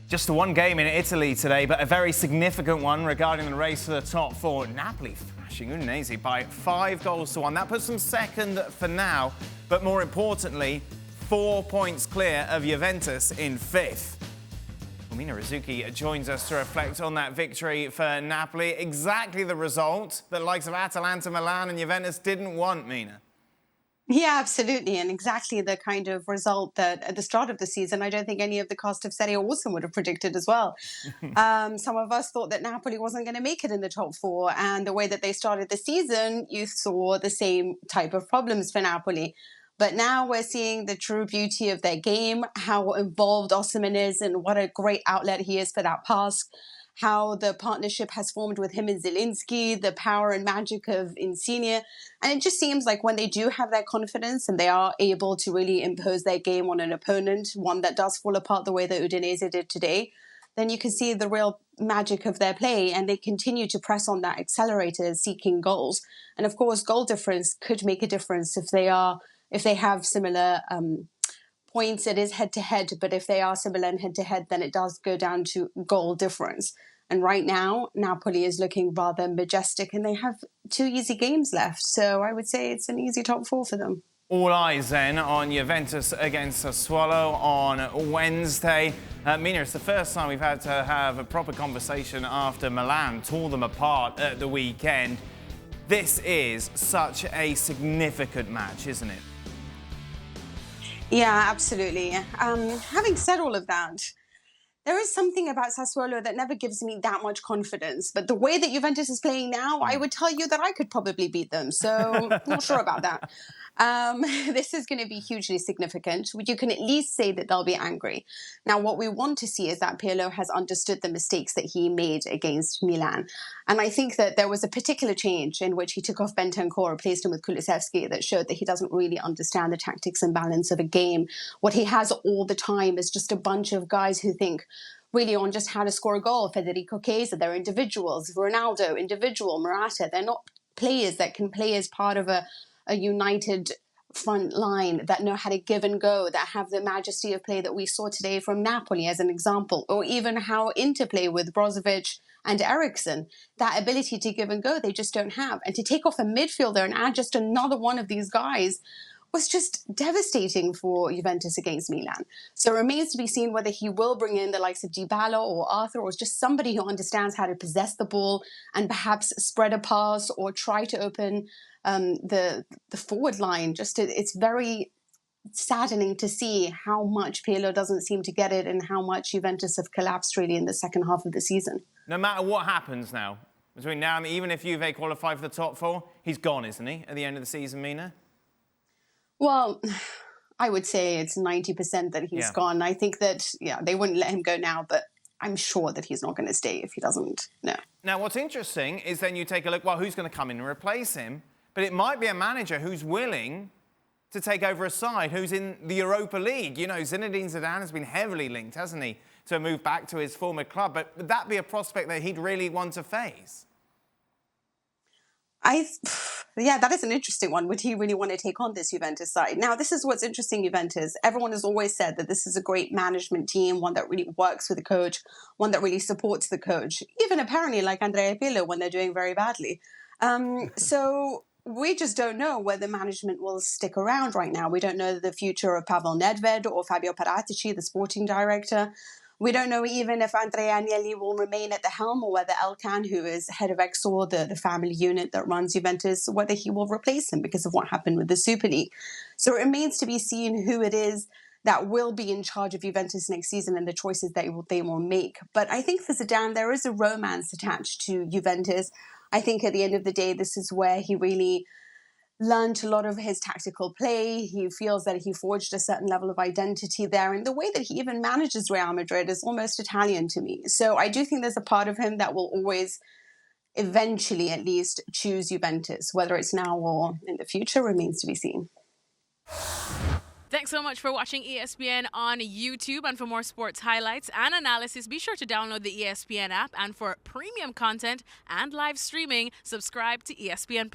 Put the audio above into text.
Just one game in Italy today, but a very significant one regarding the race for the top four. Napoli thrashing Udinese by 5-1. That puts them second for now, but more importantly, 4 points clear of Juventus in fifth. Mina Rzouki joins us to reflect on that victory for Napoli. Exactly the result that the likes of Atalanta, Milan and Juventus didn't want, Mina. Yeah, absolutely. And exactly the kind of result that at the start of the season, I don't think any of the cast of Serie A also would have predicted as well. Some of us thought that Napoli wasn't going to make it in the top four. And the way that they started the season, you saw the same type of problems for Napoli. But now we're seeing the true beauty of their game, how involved Osimhen is and what a great outlet he is for that pass. How the partnership has formed with him and Zielinski, the power and magic of Insigne. And it just seems like when they do have that confidence and they are able to really impose their game on an opponent, one that does fall apart the way that Udinese did today, then you can see the real magic of their play and they continue to press on that accelerator, seeking goals. And of course, goal difference could make a difference if they have similar points. It is head-to-head, but if they are similar in head-to-head, then it does go down to goal difference. And right now, Napoli is looking rather majestic, and they have 2 easy games left. So I would say it's an easy top four for them. All eyes then on Juventus against Sassuolo on Wednesday. Mina, it's the first time we've had to have a proper conversation after Milan tore them apart at the weekend. This is such a significant match, isn't it? Yeah, absolutely. Having said all of that, there is something about Sassuolo that never gives me that much confidence. But the way that Juventus is playing now, I would tell you that I could probably beat them. So not sure about that. This is going to be hugely significant. You can at least say that they'll be angry. Now, what we want to see is that Pirlo has understood the mistakes that he made against Milan. And I think that there was a particular change in which he took off Bentancur, replaced him with Kulusevski, that showed that he doesn't really understand the tactics and balance of a game. What he has all the time is just a bunch of guys who think really on just how to score a goal. Federico Chiesa, they're individuals. Ronaldo, individual. Morata, they're not players that can play as part of a united front line that know how to give and go, that have the majesty of play that we saw today from Napoli as an example, or even how interplay with Brozovic and Eriksen, that ability to give and go, they just don't have. And to take off a midfielder and add just another one of these guys was just devastating for Juventus against Milan. So it remains to be seen whether he will bring in the likes of Dybala or Arthur, or just somebody who understands how to possess the ball and perhaps spread a pass or try to open the forward line. It's very saddening to see how much Pirlo doesn't seem to get it and how much Juventus have collapsed really in the second half of the season. No matter what happens now, between now and even if Juve qualify for the top four, he's gone, isn't he, at the end of the season, Mina? Well, I would say it's 90% that he's gone. I think that, they wouldn't let him go now, but I'm sure that he's not going to stay if he doesn't. No. Now, what's interesting is then you take a look, well, who's going to come in and replace him? But it might be a manager who's willing to take over a side who's in the Europa League. You know, Zinedine Zidane has been heavily linked, hasn't he, to a move back to his former club. But would that be a prospect that he'd really want to face? That is an interesting one. Would he really want to take on this Juventus side? Now, this is what's interesting, Juventus. Everyone has always said that this is a great management team, one that really works with the coach, one that really supports the coach, even apparently like Andrea Pirlo when they're doing very badly. So we just don't know whether management will stick around right now. We don't know the future of Pavel Nedved or Fabio Paratici, the sporting director. We don't know even if Andrea Agnelli will remain at the helm or whether Elkan, who is head of Exor, the family unit that runs Juventus, whether he will replace him because of what happened with the Super League. So it remains to be seen who it is that will be in charge of Juventus next season and the choices they will make. But I think for Zidane, there is a romance attached to Juventus. I think at the end of the day, this is where he really learned a lot of his tactical play. He feels that he forged a certain level of identity there. And the way that he even manages Real Madrid is almost Italian to me. So I do think there's a part of him that will always, eventually at least, choose Juventus. Whether it's now or in the future remains to be seen. Thanks so much for watching ESPN on YouTube. And for more sports highlights and analysis, be sure to download the ESPN app. And for premium content and live streaming, subscribe to ESPN+.